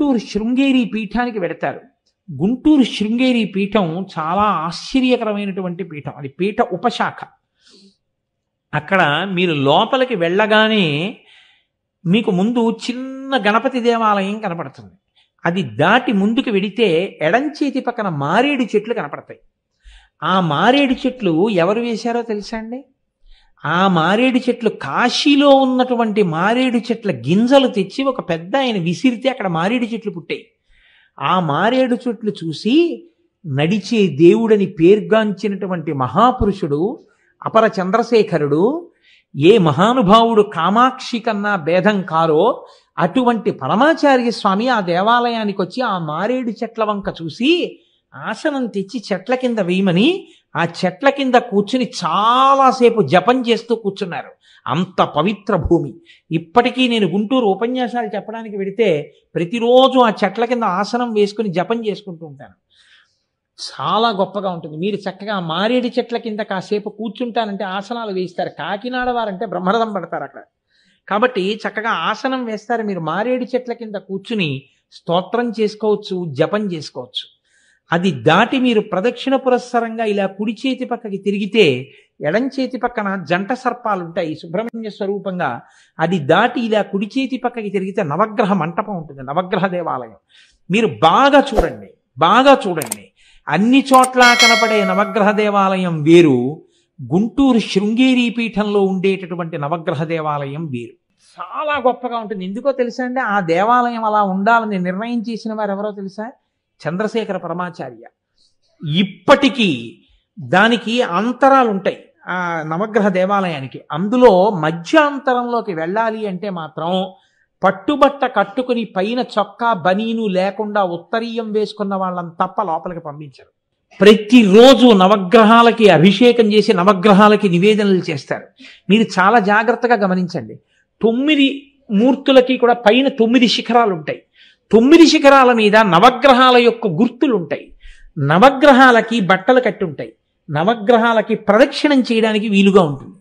గుంటూరు శృంగేరి పీఠానికి వెడతారు. గుంటూరు శృంగేరి పీఠం చాలా ఆశ్చర్యకరమైనటువంటి పీఠం. అది పీఠ ఉపశాఖ. అక్కడ మీరు లోపలికి వెళ్ళగానే మీకు ముందు చిన్న గణపతి దేవాలయం కనపడుతుంది. అది దాటి ముందుకు వెడితే ఎడంచేతి పక్కన మారేడు చెట్లు కనపడతాయి. ఆ మారేడు చెట్లు ఎవరు వేశారో తెలుసా అండి? ఆ మారేడు చెట్లు కాశీలో ఉన్నటువంటి మారేడు చెట్ల గింజలు తెచ్చి ఒక పెద్ద ఆయన విసిరితే అక్కడ మారేడు చెట్లు పుట్టాయి. ఆ మారేడు చెట్లు చూసి నడిచే దేవుడని పేర్గాంచినటువంటి మహాపురుషుడు అపర చంద్రశేఖరుడు, ఏ మహానుభావుడు కామాక్షి కన్నా భేదం కారో అటువంటి పరమాచార్య స్వామి ఆ దేవాలయానికి వచ్చి ఆ మారేడు చెట్ల వంక చూసి ఆసనం తెచ్చి చెట్ల కింద వేయమని ఆ చెట్ల కింద కూర్చుని చాలాసేపు జపం చేస్తూ కూర్చున్నారు. అంత పవిత్ర భూమి. ఇప్పటికీ నేను గుంటూరు ఉపన్యాసాలు చెప్పడానికి వెడితే ప్రతిరోజు ఆ చెట్ల కింద ఆసనం వేసుకుని జపం చేసుకుంటూ ఉంటాను. చాలా గొప్పగా ఉంటుంది. మీరు చక్కగా మారేడు చెట్ల కింద కాసేపు కూర్చుంటానంటే ఆసనాలు వేస్తారు. కాకినాడ వారంటే బ్రహ్మరథం పడతారు అక్కడ. కాబట్టి చక్కగా ఆసనం వేస్తారు. మీరు మారేడు చెట్ల కింద కూర్చుని స్తోత్రం చేసుకోవచ్చు, జపం చేసుకోవచ్చు. అది దాటి మీరు ప్రదక్షిణ పురస్సరంగా ఇలా కుడి చేతి పక్కకి తిరిగితే ఎడం చేతి పక్కన జంట సర్పాలు ఉంటాయి సుబ్రహ్మణ్య స్వరూపంగా. అది దాటి ఇలా కుడి చేతి పక్కకి తిరిగితే నవగ్రహ మంటపం ఉంటుంది, నవగ్రహ దేవాలయం. మీరు బాగా చూడండి, బాగా చూడండి. అన్ని చోట్ల కనపడే నవగ్రహ దేవాలయం వేరు, గుంటూరు శృంగేరి పీఠంలో ఉండేటటువంటి నవగ్రహ దేవాలయం వేరు. చాలా గొప్పగా ఉంటుంది. ఎందుకో తెలుసా అండి? ఆ దేవాలయం అలా ఉండాలని నిర్ణయం చేసిన వారు ఎవరో తెలుసా? చంద్రశేఖర పరమాచార్య. ఇప్పటికీ దానికి అంతరాలు ఉంటాయి ఆ నవగ్రహ దేవాలయానికి. అందులో మధ్యాంతరంలోకి వెళ్ళాలి అంటే మాత్రం పట్టుబట్ట కట్టుకుని పైన చొక్కా బనీను లేకుండా ఉత్తరీయం వేసుకున్న వాళ్ళని తప్ప లోపలికి పంపించరు. ప్రతిరోజు నవగ్రహాలకి అభిషేకం చేసి నవగ్రహాలకి నివేదనలు చేస్తారు. మీరు చాలా జాగ్రత్తగా గమనించండి. 9 మూర్తులకి కూడా పైన 9 శిఖరాలు ఉంటాయి. 9 శిఖరాల మీద నవగ్రహాల యొక్క గుర్తులు ఉంటాయి. నవగ్రహాలకి బట్టలు కట్టి ఉంటాయి. నవగ్రహాలకి ప్రదక్షిణం చేయడానికి వీలుగా ఉంటుంది.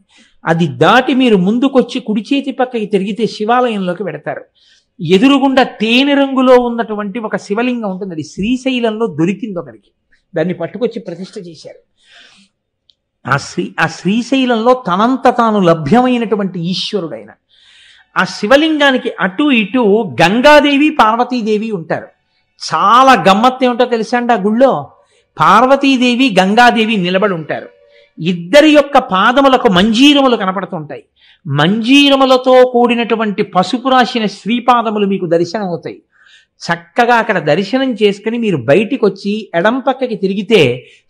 అది దాటి మీరు ముందుకొచ్చి కుడి చేతి పక్కకి తిరిగితే శివాలయంలోకి వెడతారు. ఎదురుగుండా తేనె రంగులో ఉన్నటువంటి ఒక శివలింగం ఉంటుంది. అది శ్రీశైలంలో దొరికింది ఒకరికి. దాన్ని పట్టుకొచ్చి ప్రతిష్ఠ చేశారు. ఆ శ్రీశైలంలో తనంత తాను లభ్యమైనటువంటి ఈశ్వరుడైన ఆ శివలింగానికి అటు ఇటు గంగాదేవి పార్వతీదేవి ఉంటారు. చాలా గమ్మత్తు ఏమిటో తెలుసా అండి? ఆ గుళ్ళో పార్వతీదేవి గంగాదేవి నిలబడి ఉంటారు. ఇద్దరి యొక్క పాదములకు మంజీరములు కనపడుతుంటాయి. మంజీరములతో కూడినటువంటి పసుపు రాసిన శ్రీపాదములు మీకు దర్శనం అవుతాయి. చక్కగా అక్కడ దర్శనం చేసుకుని మీరు బయటికి వచ్చి ఎడం పక్కకి తిరిగితే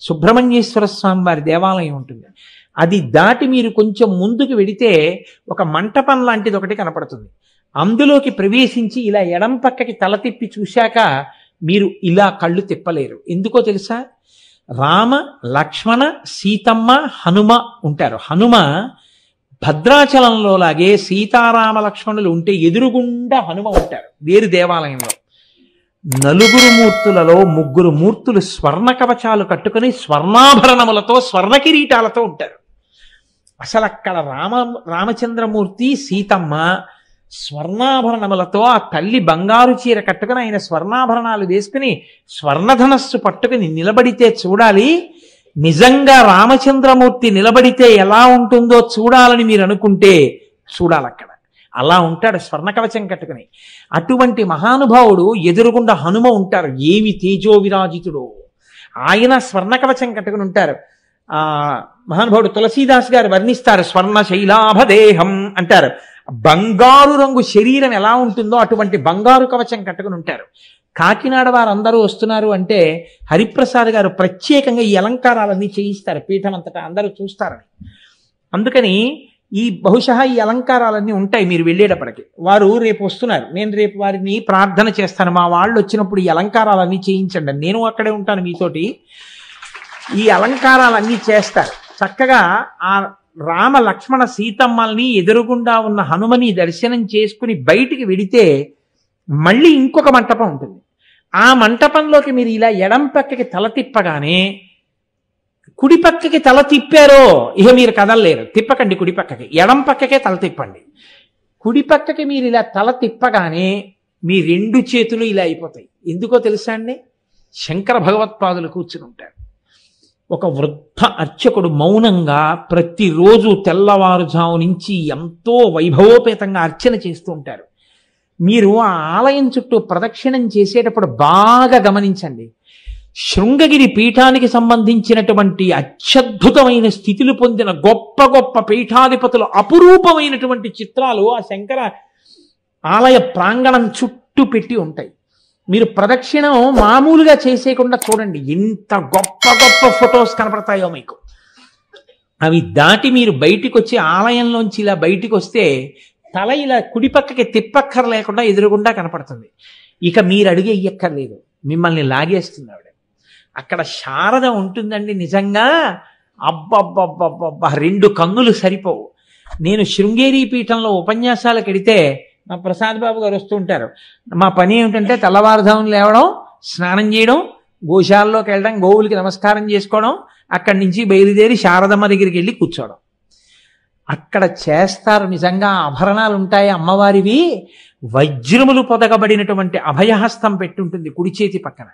సుబ్రహ్మణ్యేశ్వర స్వామి వారి దేవాలయం ఉంటుంది. అది దాటి మీరు కొంచెం ముందుకు వెడితే ఒక మంటపం లాంటిది ఒకటి కనపడుతుంది. అందులోకి ప్రవేశించి ఇలా ఎడం పక్కకి తల తిప్పి చూశాక మీరు ఇలా కళ్ళు తిప్పలేరు. ఎందుకో తెలుసా? రామ, లక్ష్మణ, సీతమ్మ, హనుమ ఉంటారు. హనుమ భద్రాచలంలో లాగే సీతారామ లక్ష్మణులు ఉంటే ఎదురుగుండా హనుమ ఉంటారు వేరు దేవాలయంలో. 4 మూర్తులలో 3 మూర్తులు స్వర్ణ కవచాలు కట్టుకుని స్వర్ణాభరణములతో స్వర్ణ కిరీటాలతో ఉంటారు. అసలు అక్కడ రామచంద్రమూర్తి, సీతమ్మ స్వర్ణాభరణములతో, ఆ తల్లి బంగారు చీర కట్టుకుని ఆయన స్వర్ణాభరణాలు వేసుకుని స్వర్ణధనస్సు పట్టుకుని నిలబడితే చూడాలి. నిజంగా రామచంద్రమూర్తి నిలబడితే ఎలా ఉంటుందో చూడాలని మీరు అనుకుంటే చూడాలి. అక్కడ అలా ఉంటాడు స్వర్ణ కవచం కట్టుకుని. అటువంటి మహానుభావుడు ఎదురుగుండా హనుమ ఉంటారు. ఏమి తేజో విరాజితుడు! ఆయన స్వర్ణ కవచం కట్టుకుని ఉంటారు. మహానుభావుడు తులసీదాస్ గారు వర్ణిస్తారు. స్వర్ణ శైలాభదేహం అంటారు. బంగారు రంగు శరీరం ఎలా ఉంటుందో అటువంటి బంగారు కవచం కట్టుకుని ఉంటారు. కాకినాడ వారందరూ వస్తున్నారు అంటే హరిప్రసాద్ గారు ప్రత్యేకంగా ఈ అలంకారాలన్నీ చేయిస్తారు పీఠం అంతటా, అందరూ చూస్తారని. అందుకని ఈ బహుశా ఈ అలంకారాలన్నీ ఉంటాయి మీరు వెళ్ళేటప్పటికి. వారు రేపు వస్తున్నారు, నేను రేపు వారిని ప్రార్థన చేస్తాను, మా వాళ్ళు వచ్చినప్పుడు ఈ అలంకారాలన్నీ చేయించండి, నేను అక్కడే ఉంటాను మీతోటి. ఈ అలంకారాలన్నీ చేస్తారు. చక్కగా ఆ రామ లక్ష్మణ సీతమ్మల్ని ఎదురుగుండా ఉన్న హనుమని దర్శనం చేసుకుని బయటికి వెడితే మళ్ళీ ఇంకొక మంటపం ఉంటుంది. ఆ మంటపంలోకి మీరు ఇలా ఎడం పక్కకి తల తిప్పగానే, కుడి పక్కకి తల తిప్పారో ఇక మీరు కదలలేరు. తిప్పకండి కుడి పక్కకి, ఎడం పక్కకే తల తిప్పండి. కుడి పక్కకి మీరు ఇలా తల తిప్పగానే మీ రెండు చేతులు ఇలా అయిపోతాయి. ఎందుకో తెలుసా అండి? శంకర భగవత్పాదులు కూర్చుని ఉంటారు. ఒక వృద్ధ అర్చకుడు మౌనంగా ప్రతిరోజు తెల్లవారుజాము నుంచి ఎంతో వైభవోపేతంగా అర్చన చేస్తూ ఉంటారు. మీరు ఆ ఆలయం చుట్టూ ప్రదక్షిణం చేసేటప్పుడు బాగా గమనించండి. శృంగగిరి పీఠానికి సంబంధించినటువంటి అత్యద్భుతమైన స్థితులు పొందిన గొప్ప గొప్ప పీఠాధిపతులు అపురూపమైనటువంటి చిత్రాలు ఆ శంకర ఆలయ ప్రాంగణం చుట్టూ పెట్టి ఉంటాయి. మీరు ప్రదక్షిణం మామూలుగా చేసేయకుండా చూడండి, ఎంత గొప్ప గొప్ప ఫొటోస్ కనపడతాయో మీకు. అవి దాటి మీరు బయటికి వచ్చి ఆలయంలోంచి ఇలా బయటికి వస్తే తల ఇలా కుడిపక్కకి తిప్పక్కర లేకుండా ఎదురుగుండా కనపడుతుంది. ఇక మీరు అడిగే ఇయ్యక్కర్లేదు, మిమ్మల్ని లాగేస్తుంది ఆవిడ. అక్కడ శారద ఉంటుందండి. నిజంగా అబ్బబ్బబ్బబ్బబ్బా, రెండు కన్నులు సరిపోవు. నేను శృంగేరి పీఠంలో ఉపన్యాసాలకు వెడితే మా ప్రసాద్ బాబు గారు వస్తూ ఉంటారు. మా పని ఏమిటంటే తెల్లవారుజామున లేవడం, స్నానం చేయడం, గోశాలలోకి వెళ్ళడం, గోవులకి నమస్కారం చేసుకోవడం, అక్కడి నుంచి బయలుదేరి శారదమ్మ దగ్గరికి వెళ్ళి కూర్చోవడం. అక్కడ చేస్తారు. నిజంగా ఆభరణాలు ఉంటాయి అమ్మవారివి. వజ్రములు పొదగబడినటువంటి అభయహస్తం పెట్టుంటుంది కుడి చేతి పక్కన.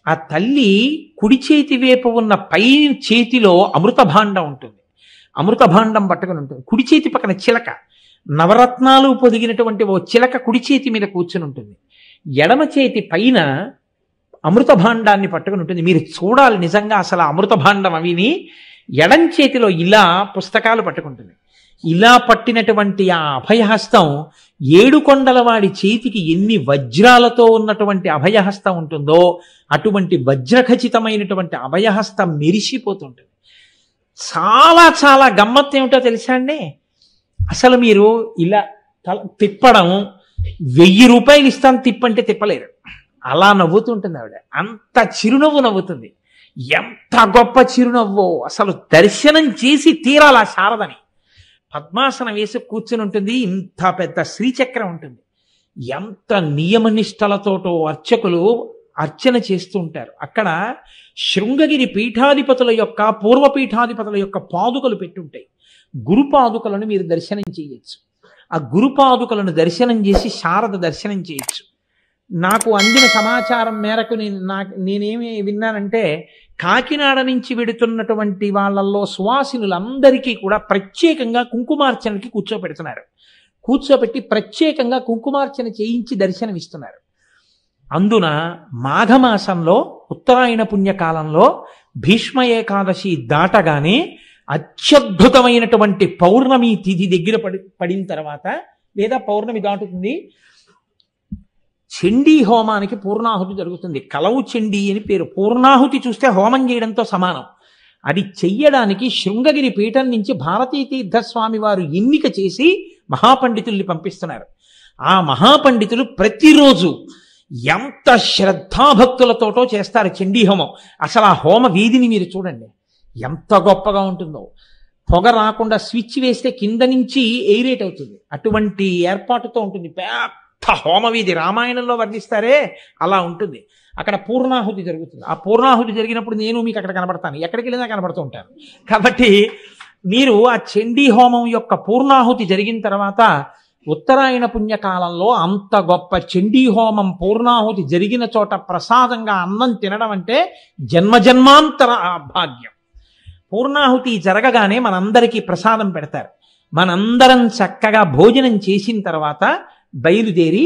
ఆ తల్లి కుడి చేతి వైపు ఉన్న పై చేతిలో అమృత భాండం ఉంటుంది. అమృత భాండం పట్టుకుని ఉంటుంది. కుడి చేతి పక్కన చిలక, నవరత్నాలు పొదిగినటువంటి ఓ చిలక కుడి చేతి మీద కూర్చుని ఉంటుంది. ఎడమ చేతి పైన అమృత భాండాన్ని పట్టుకుని ఉంటుంది. మీరు చూడాలి నిజంగా అసలు అమృత భాండం అవిని. ఎడం చేతిలో ఇలా పుస్తకాలు పట్టుకుంటుంది. ఇలా పట్టినటువంటి ఆ అభయహస్తం ఏడుకొండలవాడి చేతికి ఎన్ని వజ్రాలతో ఉన్నటువంటి అభయహస్తం ఉంటుందో అటువంటి వజ్రఖచితమైనటువంటి అభయహస్తం మెరిసిపోతుంటుంది. చాలా చాలా గమ్మత్తు ఏమిటో తెలుసా అండి? అసలు మీరు ఇలా తిప్పడం, 1000 రూపాయలు ఇస్తాను తిప్పంటే తిప్పలేరు. అలా నవ్వుతుంటుంది ఆవిడ. అంత చిరునవ్వు నవ్వుతుంది. ఎంత గొప్ప చిరునవ్వో! అసలు దర్శనం చేసి తీరాల శారదని. పద్మాసనం వేసి కూర్చుని ఉంటుంది. ఇంత పెద్ద శ్రీచక్రం ఉంటుంది. ఎంత నియమనిష్టలతోటో అర్చకులు అర్చన చేస్తూ ఉంటారు. అక్కడ శృంగగిరి పీఠాధిపతుల యొక్క, పూర్వపీఠాధిపతుల యొక్క పాదుకలు పెట్టుంటాయి. గురుపాదుకలను మీరు దర్శనం చేయొచ్చు. ఆ గురుపాదుకలను దర్శనం చేసి శారద దర్శనం చేయొచ్చు. నాకు అందిన సమాచారం మేరకు నేనేమి విన్నానంటే, కాకినాడ నుంచి వెడుతున్నటువంటి వాళ్ళల్లో సువాసినులందరికీ కూడా ప్రత్యేకంగా కుంకుమార్చనకి కూర్చోపెడుతున్నారు. కూర్చోపెట్టి ప్రత్యేకంగా కుంకుమార్చన చేయించి దర్శనం ఇస్తున్నారు. అందున మాఘమాసంలో ఉత్తరాయణ పుణ్యకాలంలో భీష్మ ఏకాదశి దాటగానే అత్యద్భుతమైనటువంటి పౌర్ణమి తిథి దగ్గర పడిన తర్వాత, లేదా పౌర్ణమి దాటుతుంది, చండీ హోమానికి పూర్ణాహుతి జరుగుతుంది. కలవు చండీ అని పేరు. పూర్ణాహుతి చూస్తే హోమం చేయడంతో సమానం. అది చెయ్యడానికి శృంగగిరి పీఠం నుంచి భారతీ తీర్థస్వామి వారు ఎన్నిక చేసి మహాపండితుల్ని పంపిస్తున్నారు. ఆ మహాపండితులు ప్రతిరోజు ఎంత శ్రద్ధాభక్తులతోటో చేస్తారు చండీ హోమం. అసలు ఆ హోమ వీధిని మీరు చూడండి, ఎంత గొప్పగా ఉంటుందో. పొగ రాకుండా స్విచ్ వేస్తే కింద నుంచి ఎయిరేట్ అవుతుంది. అటువంటి ఏర్పాటుతో ఉంటుంది. పెద్ద హోమవీధి, రామాయణంలో వర్ణిస్తారే అలా ఉంటుంది. అక్కడ పూర్ణాహుతి జరుగుతుంది. ఆ పూర్ణాహుతి జరిగినప్పుడు నేను మీకు అక్కడ కనబడతాను, ఎక్కడికి వెళ్ళినా కనబడుతూ ఉంటాను. కాబట్టి మీరు ఆ చండీ హోమం యొక్క పూర్ణాహుతి జరిగిన తర్వాత ఉత్తరాయణ పుణ్యకాలంలో అంత గొప్ప చండీ హోమం పూర్ణాహుతి జరిగిన చోట ప్రసాదంగా అన్నం తినడం అంటే జన్మజన్మాంతర భాగ్యం. పూర్ణాహుతి జరగగానే మనందరికీ ప్రసాదం పెడతారు. మనందరం చక్కగా భోజనం చేసిన తర్వాత బయలుదేరి